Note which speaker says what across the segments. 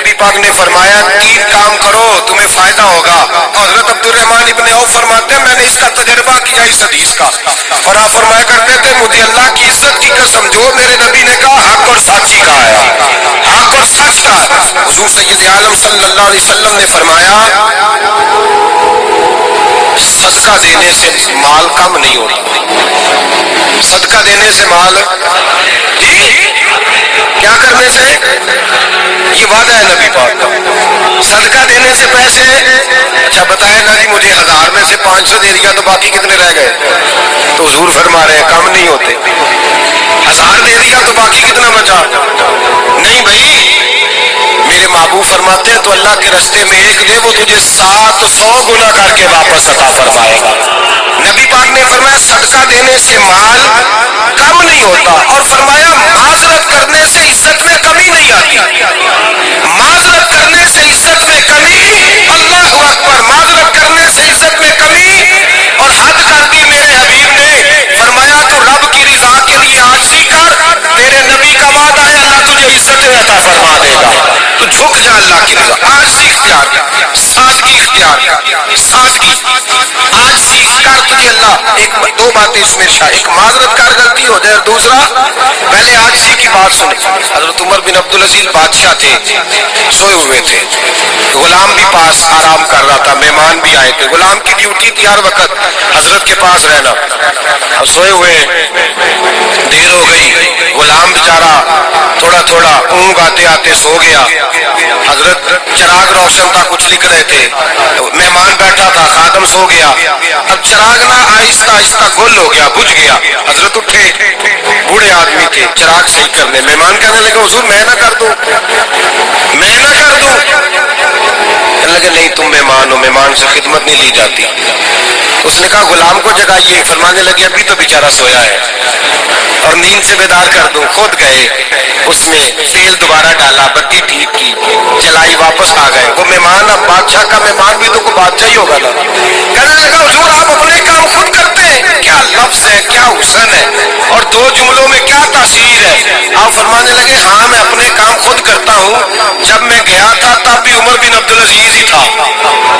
Speaker 1: نبی پاک نے فرمایا 3 کام کرو تمہیں فائدہ ہوگا. حضرت عبد الرحمن ابن عوف فرماتے ہیں میں نے اس کا تجربہ کیا اس حدیث کا, اور آپ فرمایا کرتے تھے مجھے اللہ کی عزت کی قسم جو میرے نبی نے کہا حق اور سچی کا ہے, حق اور سچ کا. حضور سید عالم صلی اللہ علیہ وسلم نے فرمایا صدقہ دینے سے مال کم نہیں ہوتا. صدقہ دینے سے مال جی کیا کرنے سے, یہ وعدہ ہے نبی پاک کا. صدقہ دینے سے پیسے, اچھا بتائے نا جی مجھے 1000 میں سے 500 دے دیا تو باقی کتنے رہ گئے؟ تو حضور فرما رہے ہیں کم نہیں ہوتے. 1000 دے دیا تو باقی کتنا بچا؟ نہیں بھائی, میرے محبوب فرماتے ہیں تو اللہ کے راستے میں ایک دے وہ تجھے 700 گنا کر کے واپس عطا فرمائے گا. نبی پاک نے فرمایا صدقہ دینے سے مال کم نہیں ہوتا, اور فرمایا معذرت کرنے سے عزت میں کمی نہیں آتی. معذرت کرنے سے عزت میں کمی, اللہ اکبر, معذرت کرنے سے عزت میں کمی. اور حد کر دی میرے حبیب نے, فرمایا تو رب کی رضا کے لیے عاجزی کر, تیرے نبی کا وعدہ ہے اللہ تجھے عزت عطا فرما دے گا. تو جھک جا اللہ کی رضا, عاجزی اختیار کر, سادگی اختیار کر, سادگی عاجزی کر, تجھے اللہ ایک 2 باتیں اس میں شاہ, ایک معذرت کر غلطی ہو جائے, اور دوسرا پہلے عاجزی کی بات سنیں. حضرت عمر بن عبدالعزیز بادشاہ تھے, سوئے ہوئے تھے, غلام بھی پاس آرام کر رہا تھا, مہمان بھی آئے تھے. غلام کی ڈیوٹی تھی ہر وقت حضرت کے پاس رہنا. اب سوئے ہوئے دیر ہو گئی, غلام بیچارہ تھوڑا تھوڑا اونگ آتے آتے سو گیا. حضرت چراغ روشن تھا, کچھ لکھ رہے تھے, مہمان بیٹھا تھا, خادم سو گیا. اب چراغ نہ آہستہ آہستہ گل ہو گیا, بجھ گیا. حضرت اٹھے, بوڑھے آدمی تھے, چراغ صحیح کرنے. مہمان کہنے لگے حضور میں نہ کر دوں, میں نہ کر دوں. کہنے لگے نہیں تم مہمان ہو, مہمان سے خدمت نہیں لی جاتی. اس نے کہا غلام کو جگائیے. فرمانے لگے ابھی تو بیچارہ سویا ہے اور نیند سے بیدار کر دوں. خود گئے, اس میں تیل دوبارہ ڈالا, بتی ٹھیک کی, جلائی, واپس آ گئے. وہ مہمان, اب بادشاہ کا مہمان بھی تو کوئی بادشاہ ہی ہوگا نا. کہنے لگا حضور آپ اپنے کام خود کرتے ہیں, کیا لفظ ہے, کیا حسن ہے, اور 2 جملوں میں کیا تاثیر ہے. آپ فرمانے لگے ہاں میں اپنے کام خود کرتا ہوں. جب میں گیا تھا تب بھی عمر بن عبدالعزیز ہی تھا,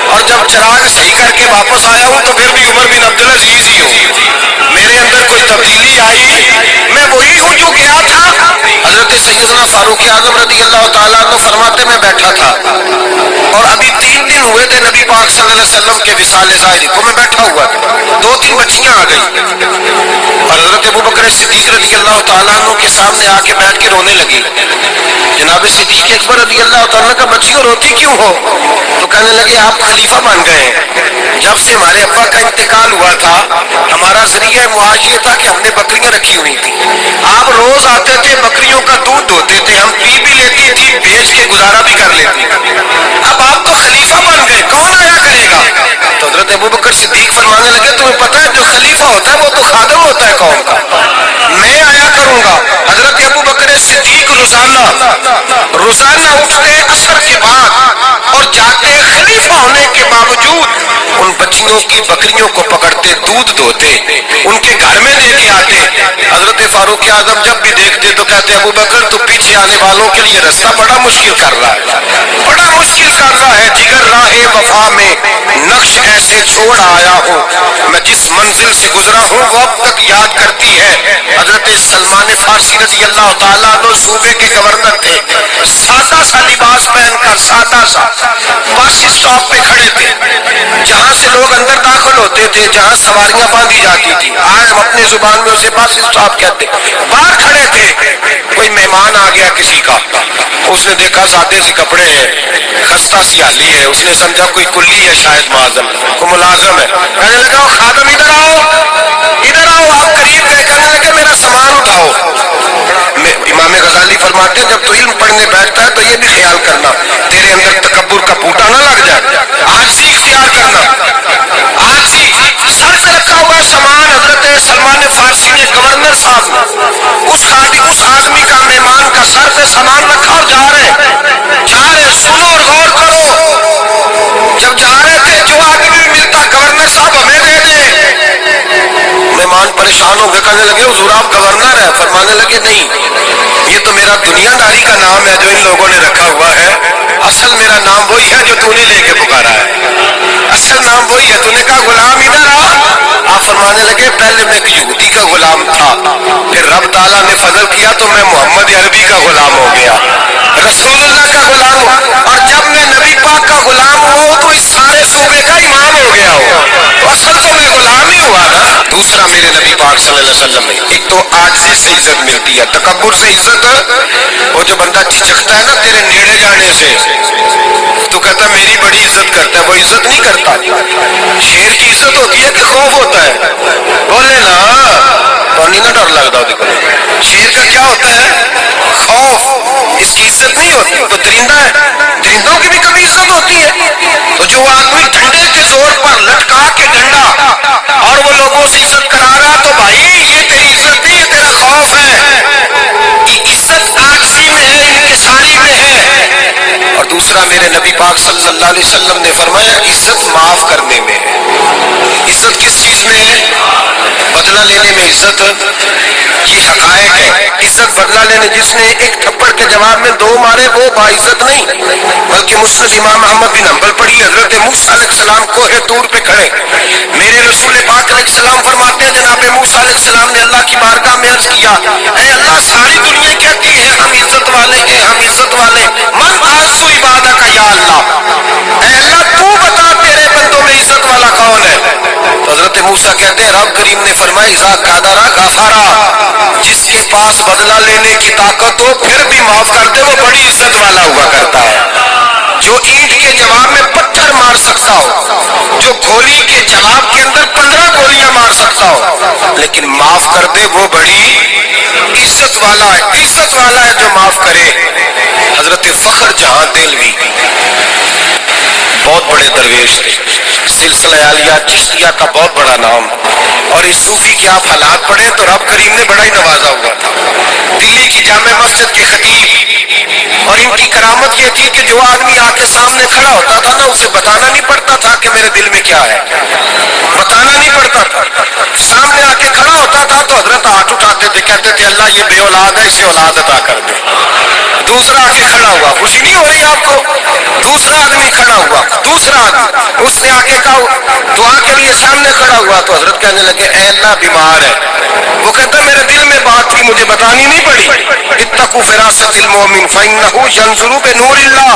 Speaker 1: اور جب چراغ صحیح کر کے واپس آیا ہوں تو پھر بھی عمر بن عبدالعزیز ہی ہوں. میرے اندر کوئی تبدیلی آئی, میں وہی ہوں جو گیا تھا. حضرت سیدنا فاروق اعظم رضی اللہ تعالیٰ عنہ فرماتے میں بیٹھا تھا, اور ابھی 3 دن ہوئے تھے نبی پاک صلی اللہ علیہ وسلم کے وصال ظاہری کو. میں بیٹھا ہوا تھا, 2-3 بچیاں آ گئی, اور حضرت ابوبکر صدیق رضی اللہ تعالیٰ عنہ کے سامنے آ کے بیٹھ کے رونے لگی. جناب صدیق اکبر رضی اللہ تعالیٰ کا بچیوں روتی کیوں ہو؟ تو کہنے لگے آپ خلیفہ بن گئے ہیں. جب سے ہمارے ابا کا انتقال ہوا تھا ہمارا ذریعہ معاش یہ تھا کہ ہم نے بکریاں رکھی ہوئی تھی. آپ روز آتے تھے, بکریوں کا دودھ دھوتے تھے, ہم پی بھی لیتی تھی, بیچ کے گزارا بھی کر لیتی. اب آپ تو خلیفہ بن گئے, کون آیا کرے گا؟ تو حضرت ابوبکر صدیق فرمانے لگے تمہیں پتہ ہے جو خلیفہ ہوتا ہے وہ تو خادم ہوتا ہے قوم کا, میں آیا کروں گا. حضرت ابوبکر صدیق روزانہ اٹھتے عصر کے بعد اور جاتے خلیفہ ہونے کے باوجود ان بچیوں کی بکریوں کو پکڑتے, دودھ دھوتے, ان کے گھر میں دے کے آتے. حضرت فاروق اعظم جب بھی دیکھتے تو کہتے ابوبکر تو پیچھے آنے والوں کے لیے راستہ بڑا مشکل کر رہا ہے, بڑا مشکل کر رہا ہے. جگر راہ وفا میں نقش ایسے چھوڑ آیا ہوں, میں جس منزل سے گزرا ہوں وہ اب تک یاد کرتی ہے. حضرت سلمان فارسی رضی اللہ تعالیٰ عنہ صوبے کے گورنر تھے, سادہ سا لباس پہن کر سادہ سا بس اسٹاپ پہ کھڑے تھے, جہاں سے لوگ اندر داخل ہوتے تھے, جہاں سواریاں باندھی جاتی تھی, آج ہم اپنی زبان میں اسے بس اسٹاپ کہتے. باہر کھڑے تھے, کوئی مہمان آ گیا کسی کا, اس نے دیکھا سادے سی کپڑے ہیں, خستہ سی حالی ہے, اس نے سمجھا کوئی کلی ہے شاید, معظم کوئی ملازم ہے. کہنے لگا خادم ادھر آؤ, ادھر آؤ. آپ قریب گئے, کہنے لگے میرا سامان اٹھاؤ. امام غزالی فرماتے ہیں جب تو علم پڑھنے بیٹھتا ہے تو یہ بھی خیال کرنا تیرے اندر تکبر کا بوٹا نہ لگ جائے. عاجزی اختیار کرنا, عاجزی. سر پہ رکھا ہوا سامان حضرت سلمان فارسی نے گورنر صاحب نے اس آدمی کا, مہمان کا سر پہ سامان رکھا اور جا رہے. سنو اور غور کرو. جب جا رہے تھے جو آدمی بھی ملتا گورنر صاحب ہمیں دے دیں. مہمان پریشان ہو گئے, کہنے لگے حضور آپ گورنر ہیں؟ فرمانے لگے نہیں, یہ تو میرا دنیا داری کا نام ہے جو ان لوگوں نے رکھا ہوا ہے. تعالیٰ نے فضل کیا تو میں محمد عربی کا غلام ہو گیا، رسول اللہ کا غلام ہوں، اور جب میں نبی پاک کا غلام ہوں تو اس سارے صوبے کا امام ہو گیا ہوں، تو اصل تو میں غلام ہی ہوا نا۔ دوسرا میرے نبی پاک صلی اللہ علیہ وسلم نے ایک تو عاجزی سے عزت ملتی ہے، تکبر سے عزت، وہ جو بندہ چچکتا ہے نا تیرے نیڑے جانے سے تو کہتا ہے میری بڑی عزت کرتا ہے، وہ عزت نہیں کرتا۔ شیر کی عزت ہوتی ہے کہ خوف ہوتا ہے؟ بولے نا تو نہیں نا ڈر لگتا دیکھو، شیر کا کیا ہوتا ہے؟ خوف، اس کی عزت نہیں ہوتی۔ تو درندہ ہے، درندوں کی بھی کبھی عزت ہوتی ہے؟ تو جو آدمی ڈنڈے کے زور پر لٹکا کے ڈنڈا اور وہ لوگوں سے عزت کرا رہا تو بھائی یہ تیری عزت نہیں، یہ تیرا خوف ہے۔ عزت عاجزی میں ہے، انکساری میں ہے۔ اور دوسرا میرے نبی پاک صلی اللہ علیہ وسلم نے فرمایا عزت معاف کرنے میں ہے۔ عزت کس چیز میں ہے؟ بدلہ لینے میں عزت، یہ حقائق ہے۔ عزت بدلہ لینے، جس نے ایک تھپڑ کے جواب میں دو مارے وہ باعزت نہیں، بلکہ مسند امام احمد بن حنبل پڑھی، حضرت موسیٰ علیہ السلام کوہ طور پہ کھڑے، میرے رسول پاک علیہ السلام فرماتے ہیں جناب موسیٰ علیہ السلام نے اللہ کی بارگاہ میں عرض کیا، اے اللہ ساری دنیا کہتی ہے ہم عزت والے ہیں، ہم عزت والے، من آسو عبادہ کا یا اللہ، اے اللہ تو بتا تیرے بندوں میں عزت والا کون ہے؟ تو حضرت موسیٰ کہتے ہیں رب کریم نے فرمایا اذا قادر غفارا، جس کے پاس بدلہ لینے کی طاقت ہو پھر بھی معاف کر دے وہ بڑی عزت والا ہوا کرتا ہے۔ جو اینٹ کے جواب میں پتھر مار سکتا ہو، جو گولی کے جواب کے اندر 15 گولیاں مار سکتا ہو، لیکن معاف کر دے وہ بڑی عزت والا ہے، عزت والا ہے جو معاف کرے۔ حضرت فخر جہاں دہلوی بہت بڑے درویش تھے، سلسلہ عالیہ چشتیہ کا بہت بڑا نام، اور اس صوفی کے آپ حالات پڑھیں تو رب کریم نے بڑا ہی نوازا ہوا تھا۔ دلی کی جامع مسجد کے خطیب، اور ان کی کرامت یہ تھی کہ جو آدمی آ کے سامنے کھڑا ہوتا تھا نا اسے بتانا نہیں پڑتا تھا کہ میرے دل میں کیا ہے، بتانا نہیں پڑتا تھا، سامنے آ کے کھڑا ہوتا تھا تو حضرت ہاتھ اٹھاتے تھے، کہتے تھے اللہ یہ بے اولاد ہے اسے اولاد عطا کر دے۔ دوسرا آ کے کھڑا ہوا، خوشی نہیں ہو رہی آپ کو؟ دوسرا آدمی کھڑا ہوا، دوسرا آدمی، اس نے آ کے کہا دعا کے لیے سامنے کھڑا ہوا تو حضرت کہنے لگے اے اللہ بیمار ہے، وہ کہتا میرے دل میں بات تھی مجھے بتانی نہیں پڑی، اتقوا فراست المومن فانہ ینظر بنور اللہ،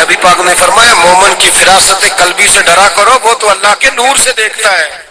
Speaker 1: نبی پاک نے فرمایا مومن کی فراست قلبی سے ڈرا کرو، وہ تو اللہ کے نور سے دیکھتا ہے۔